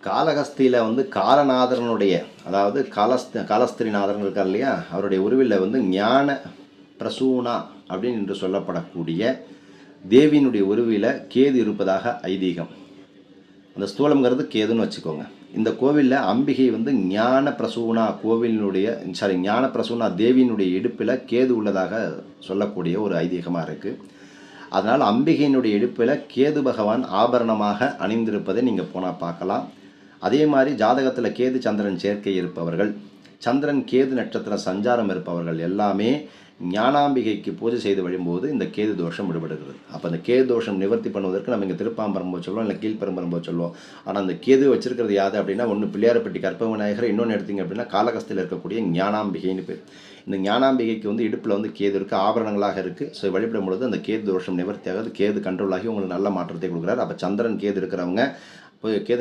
காளஹஸ்தியில் வந்து காலநாதரனுடைய, அதாவது காலஸ்திரிநாதரன் இருக்கார் இல்லையா, அவருடைய உருவில் வந்து ஞான பிரசூனா அப்படின்னு என்று சொல்லப்படக்கூடிய தேவியினுடைய உருவில் கேது இருப்பதாக ஐதீகம். அந்த ஸ்தூலம்ங்கிறது கேதுன்னு வச்சுக்கோங்க. இந்த கோவிலில் அம்பிகை வந்து ஞான பிரசூனா ஞான பிரசூனா தேவியினுடைய இடுப்பில் கேது உள்ளதாக சொல்லக்கூடிய ஒரு ஐதீகமாக இருக்குது. அதனால் அம்பிகையினுடைய இடுப்பில் கேது பகவான் ஆபரணமாக அணிந்திருப்பதை நீங்கள் போனால் பார்க்கலாம். அதே மாதிரி ஜாதகத்தில் கேது சந்திரன் சேர்க்கை இருப்பவர்கள், சந்திரன் கேது நட்சத்திர சஞ்சாரம் இருப்பவர்கள் எல்லாமே ஞானாம்பிகைக்கு பூஜை செய்து வழியும்போது இந்த கேது தோஷம் விடுபடுகிறது. அப்போ அந்த கேது தோஷம் நிவர்த்தி பண்ணுவதற்கு நம்ம இங்கே திருப்பாம்பரம் போய் சொல்லுவோம், இல்லை கீழ்பெரும்பரம் போய் சொல்லுவோம். ஆனால் அந்த கேது வச்சிருக்கிறது யாது அப்படின்னா, ஒன்று பிள்ளையாரப்பட்டி கற்பக விநாயகர், இன்னொன்று எடுத்திங்க அப்படின்னா காளஹஸ்தியில் இருக்கக்கூடிய ஞானாம்பிகைன்னு பேர். இந்த ஞானாம்பிகைக்கு வந்து இடுப்பில் வந்து கேது இருக்குது, ஆபரணங்களாக இருக்குது. ஸோ வழிபடும் பொழுது அந்த கேது தோஷம் நிவர்த்தி ஆகாது, கேது கண்ட்ரோல் ஆகி உங்களுக்கு நல்ல மாற்றத்தை கொடுக்குறாரு. அப்போ சந்திரன் கேது இருக்கிறவங்க கேது